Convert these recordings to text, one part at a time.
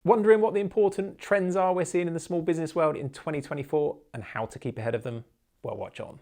Wondering what the important trends are we're seeing in the small business world in 2024 and how to keep ahead of them? Well, watch on.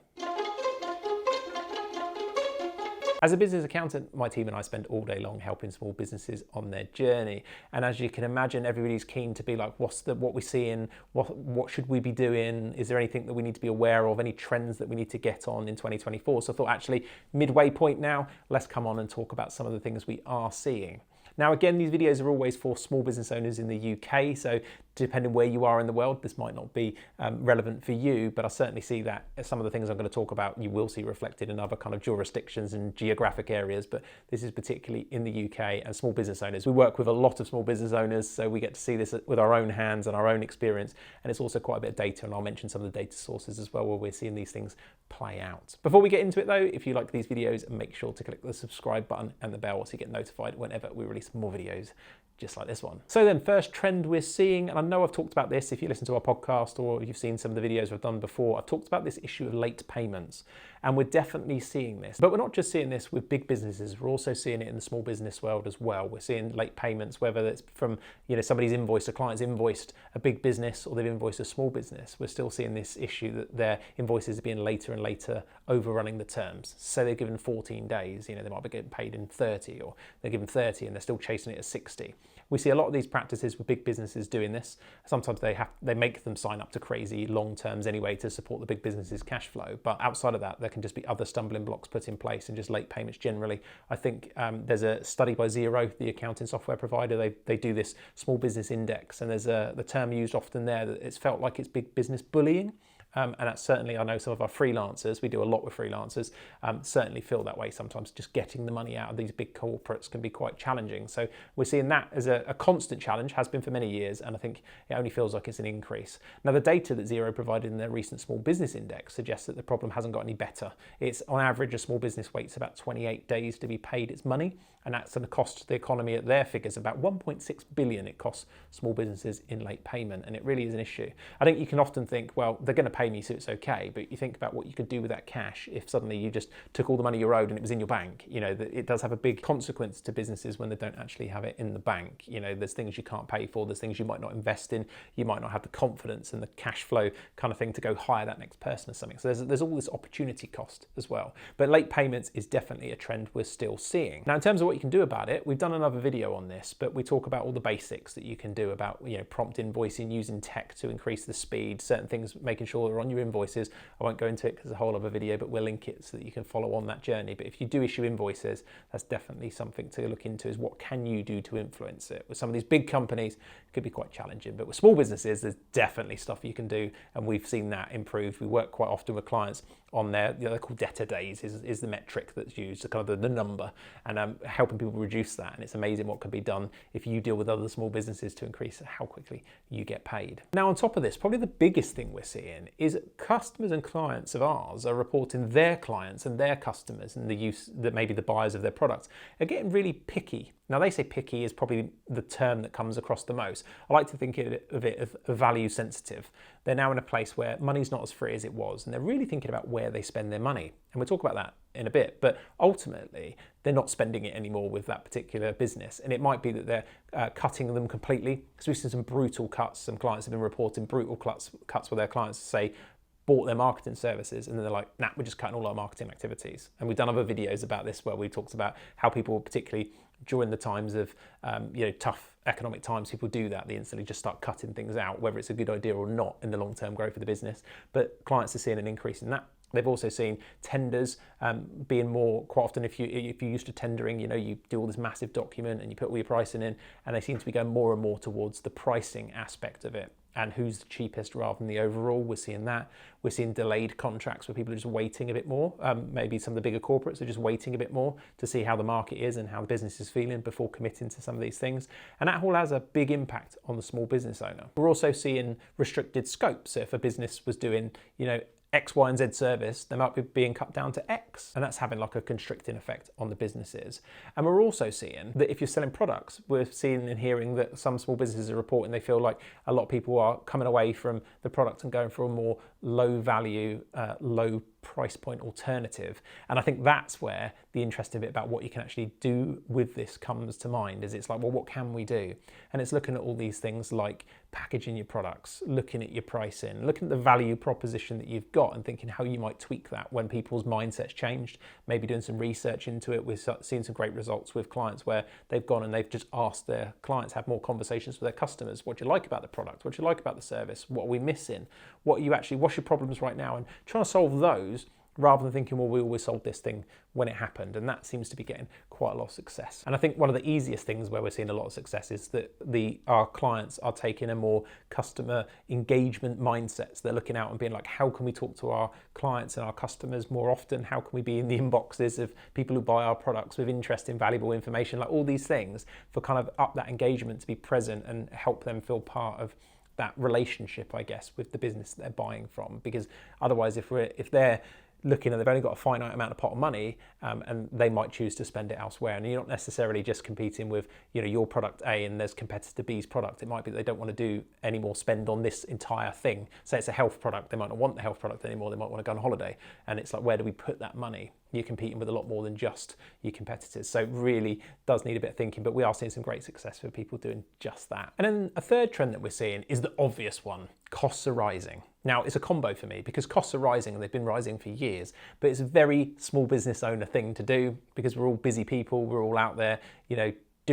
As a business accountant, my team and I spend all day long helping small businesses on their journey. And as you can imagine, everybody's keen to be like, what we're seeing, what should we be doing? Is there anything that we need to be aware of, any trends that we need to get on in 2024? So I thought actually, midway point now, let's come on and talk about some of the things we are seeing. Now, again, these videos are always for small business owners in the UK, so depending where you are in the world, this might not be relevant for you, but I certainly see that some of the things I'm going to talk about, you will see reflected in other kind of jurisdictions and geographic areas, but this is particularly in the UK and small business owners. We work with a lot of small business owners, so we get to see this with our own hands and our own experience, and it's also quite a bit of data, and I'll mention some of the data sources as well where we're seeing these things play out. Before we get into it though, if you like these videos, make sure to click the subscribe button and the bell so you get notified whenever we release more videos just like this one. So then, first trend we're seeing, and I know I've talked about this if you listen to our podcast or you've seen some of the videos I've done before, I've talked about this issue of late payments, and we're definitely seeing this. But we're not just seeing this with big businesses, we're also seeing it in the small business world as well. We're seeing late payments, whether it's from somebody's invoiced, a client's invoiced a big business or they've invoiced a small business. We're still seeing this issue that their invoices are being later and later, overrunning the terms. So they're given 14 days, they might be getting paid in 30, or they're given 30 and they're still chasing it at 60. We see a lot of these practices with big businesses doing this. Sometimes they make them sign up to crazy long terms anyway to support the big business's cash flow. But outside of that, there can just be other stumbling blocks put in place and just late payments generally. I think there's a study by Xero, the accounting software provider. They do this small business index, and there's the term used often there that it's felt like it's big business bullying. And that's certainly, I know some of our freelancers, we do a lot with freelancers, certainly feel that way sometimes. Just getting the money out of these big corporates can be quite challenging. So we're seeing that as a constant challenge, has been for many years, and I think it only feels like it's an increase. Now, the data that Xero provided in their recent small business index suggests that the problem hasn't got any better. It's on average, a small business waits about 28 days to be paid its money, and that's going to cost the economy at their figures about 1.6 billion it costs small businesses in late payment, and it really is an issue. I think you can often think, well, they're going to pay me, so it's okay, but you think about what you could do with that cash if suddenly you just took all the money you owed and it was in your bank. That it does have a big consequence to businesses when they don't actually have it in the bank. There's things you can't pay for, there's things you might not invest in, you might not have the confidence and the cash flow kind of thing to go hire that next person or something. So there's all this opportunity cost as well. But late payments is definitely a trend we're still seeing. Now, in terms of what you can do about it, we've done another video on this, but we talk about all the basics that you can do about prompt invoicing, using tech to increase the speed, certain things, making sure they're on your invoices. I won't go into it because it's a whole other video, but we'll link it so that you can follow on that journey. But if you do issue invoices, that's definitely something to look into, is what can you do to influence it. With some of these big companies, it could be quite challenging, but with small businesses, there's definitely stuff you can do, and we've seen that improve. We work quite often with clients on their, they're called debtor days, is the metric that's used, the kind of the number, and helping people reduce that. And it's amazing what can be done if you deal with other small businesses to increase how quickly you get paid. Now, on top of this, probably the biggest thing we're seeing is customers and clients of ours are reporting their clients and their customers and the use that maybe the buyers of their products are getting really picky. Now, they say picky is probably the term that comes across the most. I like to think of it as value sensitive. They're now in a place where money's not as free as it was, and they're really thinking about where they spend their money. And we'll talk about that in a bit, but ultimately, they're not spending it anymore with that particular business. And it might be that they're cutting them completely, because we've seen some brutal cuts. Some clients have been reporting brutal cuts with their clients, say, bought their marketing services, and then they're like, nah, we're just cutting all our marketing activities. And we've done other videos about this where we talked about how people, particularly during the times of tough economic times, people do that. They instantly just start cutting things out, whether it's a good idea or not in the long-term growth of the business. But clients are seeing an increase in that. They've also seen tenders being more, quite often if you're used to tendering, you do all this massive document and you put all your pricing in, and they seem to be going more and more towards the pricing aspect of it and who's the cheapest rather than the overall. We're seeing that. We're seeing delayed contracts where people are just waiting a bit more. Maybe some of the bigger corporates are just waiting a bit more to see how the market is and how the business is feeling before committing to some of these things. And that all has a big impact on the small business owner. We're also seeing restricted scope. So if a business was doing, X, Y, and Z service, they might be being cut down to X, and that's having like a constricting effect on the businesses. And we're also seeing that if you're selling products, we're seeing and hearing that some small businesses are reporting they feel like a lot of people are coming away from the product and going for a more low value, low price point alternative. And I think that's where the interesting bit about what you can actually do with this comes to mind, is it's like, well, what can we do? And it's looking at all these things like packaging your products, looking at your pricing, looking at the value proposition that you've got and thinking how you might tweak that when people's mindsets changed, maybe doing some research into it. We've seen some great results with clients where they've gone and they've just asked their clients, have more conversations with their customers. What do you like about the product? What do you like about the service? What are we missing? What's your problems right now? And trying to solve those rather than thinking, well, we always sold this thing when it happened. And that seems to be getting quite a lot of success. And I think one of the easiest things where we're seeing a lot of success is that our clients are taking a more customer engagement mindset. So they're looking out and being like, how can we talk to our clients and our customers more often? How can we be in the inboxes of people who buy our products with interesting, valuable information, like all these things for kind of up that engagement, to be present and help them feel part of that relationship, I guess, with the business that they're buying from. Because otherwise, if they're looking and they've only got a finite amount of pot of money, and they might choose to spend it elsewhere, and you're not necessarily just competing with your product A and there's competitor B's product. It might be that they don't want to do any more spend on this entire thing. Say it's a health product, they might not want the health product anymore, they might want to go on holiday, and it's like, where do we put that money? You're competing with a lot more than just your competitors. So it really does need a bit of thinking, but we are seeing some great success for people doing just that. And then a third trend that we're seeing is the obvious one: costs are rising. Now, it's a combo for me because costs are rising and they've been rising for years, but it's a very small business owner thing to do because we're all busy people, we're all out there,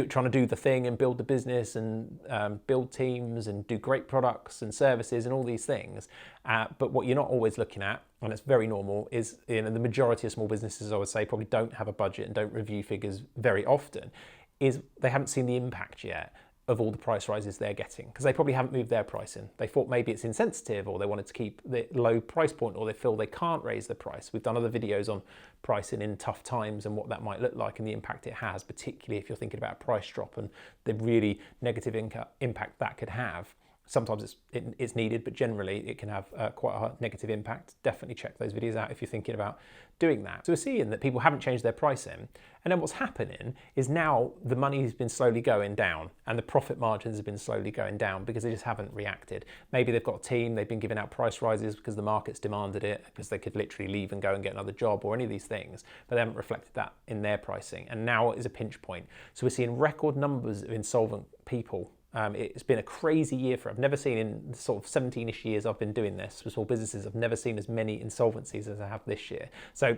trying to do the thing and build the business and build teams and do great products and services and all these things. But what you're not always looking at, and it's very normal, is the majority of small businesses, I would say, probably don't have a budget and don't review figures very often, is they haven't seen the impact yet of all the price rises they're getting, because they probably haven't moved their pricing. They thought maybe it's insensitive, or they wanted to keep the low price point, or they feel they can't raise the price. We've done other videos on pricing in tough times and what that might look like and the impact it has, particularly if you're thinking about a price drop and the really negative impact that could have. Sometimes it's needed, but generally it can have quite a negative impact. Definitely check those videos out if you're thinking about doing that. So we're seeing that people haven't changed their pricing, and then what's happening is now the money has been slowly going down and the profit margins have been slowly going down because they just haven't reacted. Maybe they've got a team, they've been giving out price rises because the market's demanded it, because they could literally leave and go and get another job or any of these things, but they haven't reflected that in their pricing. And now is a pinch point. So we're seeing record numbers of insolvent people. It's been a crazy year I've never seen in the sort of 17-ish years I've been doing this for small businesses. I've never seen as many insolvencies as I have this year. So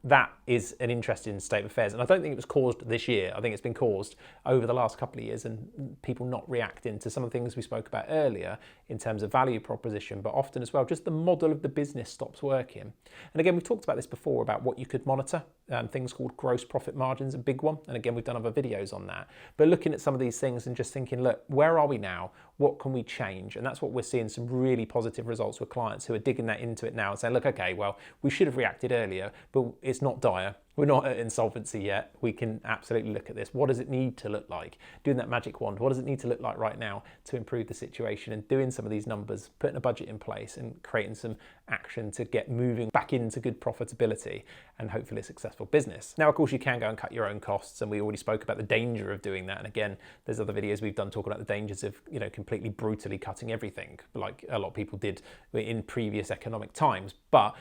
that is an interesting state of affairs. And I don't think it was caused this year. I think it's been caused over the last couple of years and people not reacting to some of the things we spoke about earlier in terms of value proposition, but often as well, just the model of the business stops working. And again, we've talked about this before about what you could monitor. Things called gross profit margins, a big one. And again, we've done other videos on that. But looking at some of these things and just thinking, look, where are we now? What can we change? And that's what we're seeing, some really positive results with clients who are digging that into it now and saying, look, okay, well, we should have reacted earlier, but it's not dire. We're not at insolvency yet. We can absolutely look at this. What does it need to look like? Doing that magic wand, what does it need to look like right now to improve the situation? And doing some of these numbers, putting a budget in place and creating some action to get moving back into good profitability and hopefully a successful business. Now, of course, you can go and cut your own costs, and we already spoke about the danger of doing that. And again, there's other videos we've done talking about the dangers of, completely brutally cutting everything, like a lot of people did in previous economic times. But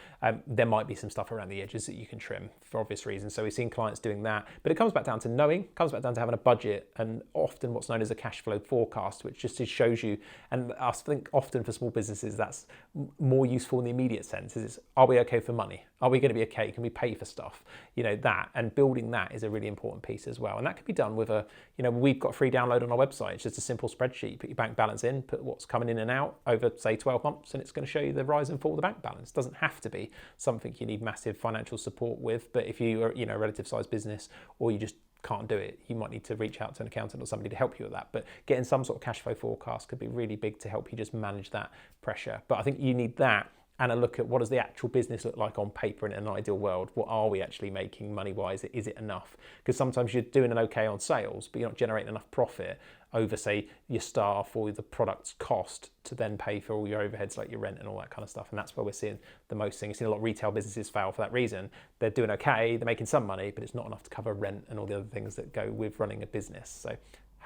there might be some stuff around the edges that you can trim for obvious reasons. So we've seen clients doing that, but it comes back down to knowing, comes back down to having a budget, and often what's known as a cash flow forecast, which just shows you, and I think often for small businesses that's more useful in the immediate sense, is are we okay for money? Are we going to be okay? Can we pay for stuff? That, and building that is a really important piece as well. And that can be done with we've got a free download on our website. It's just a simple spreadsheet. You put your bank balance in, put what's coming in and out over, say, 12 months, and it's going to show you the rise and fall of the bank balance. It doesn't have to be something you need massive financial support with, but if you are, a relative sized business, or you just can't do it, you might need to reach out to an accountant or somebody to help you with that. But getting some sort of cash flow forecast could be really big to help you just manage that pressure. But I think you need that and a look at what does the actual business look like on paper in an ideal world. What are we actually making money-wise? Is it enough? Because sometimes you're doing an okay on sales, but you're not generating enough profit over, say, your staff or the product's cost to then pay for all your overheads like your rent and all that kind of stuff. And that's where we're seeing the most things. You've seen a lot of retail businesses fail for that reason. They're doing okay, they're making some money, but it's not enough to cover rent and all the other things that go with running a business. So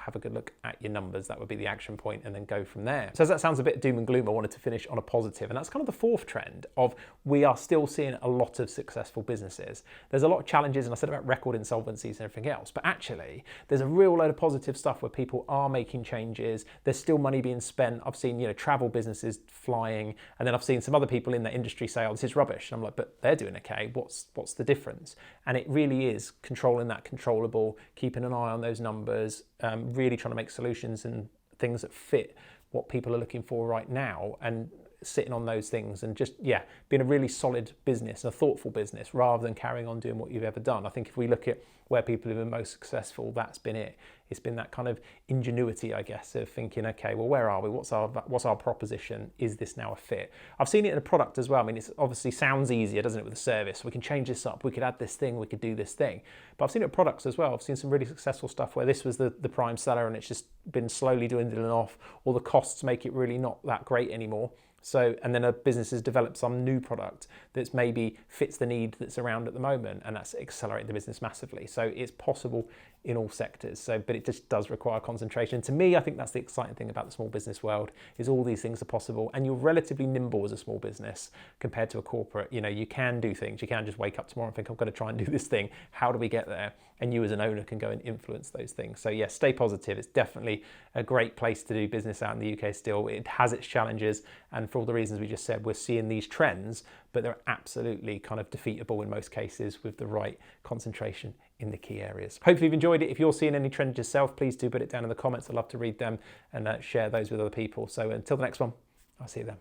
have a good look at your numbers. That would be the action point, and then go from there. So as that sounds a bit doom and gloom, I wanted to finish on a positive, and that's kind of the fourth trend of we are still seeing a lot of successful businesses. There's a lot of challenges, and I said about record insolvencies and everything else, but actually there's a real load of positive stuff where people are making changes. There's still money being spent. I've seen, travel businesses flying, and then I've seen some other people in the industry say, oh, this is rubbish. And I'm like, but they're doing okay. What's the difference? And it really is controlling that controllable, keeping an eye on those numbers, really trying to make solutions and things that fit what people are looking for right now, and sitting on those things, and just being a really solid business, a thoughtful business, rather than carrying on doing what you've ever done. I think if we look at where people have been most successful, that's been it. It's been that kind of ingenuity, I guess, of thinking, okay, well, where are we? What's our proposition? Is this now a fit? I've seen it in a product as well. I mean, it obviously sounds easier, doesn't it, with a service? We can change this up. We could add this thing. We could do this thing. But I've seen it in products as well. I've seen some really successful stuff where this was the prime seller, and it's just been slowly dwindling off, or the costs make it really not that great anymore. So, and then a business has developed some new product that's maybe fits the need that's around at the moment, and that's accelerated the business massively. So it's possible in all sectors. So, but it just does require concentration. And to me, I think that's the exciting thing about the small business world, is all these things are possible, and you're relatively nimble as a small business compared to a corporate. You can do things. You can just wake up tomorrow and think, I'm going to try and do this thing. How do we get there? And you as an owner can go and influence those things. So yes, stay positive. It's definitely a great place to do business out in the UK still. It has its challenges, and for all the reasons we just said, we're seeing these trends, but they're absolutely kind of defeatable in most cases with the right concentration in the key areas. Hopefully you've enjoyed it. If you're seeing any trends yourself, please do put it down in the comments. I'd love to read them and share those with other people. So until the next one, I'll see you then.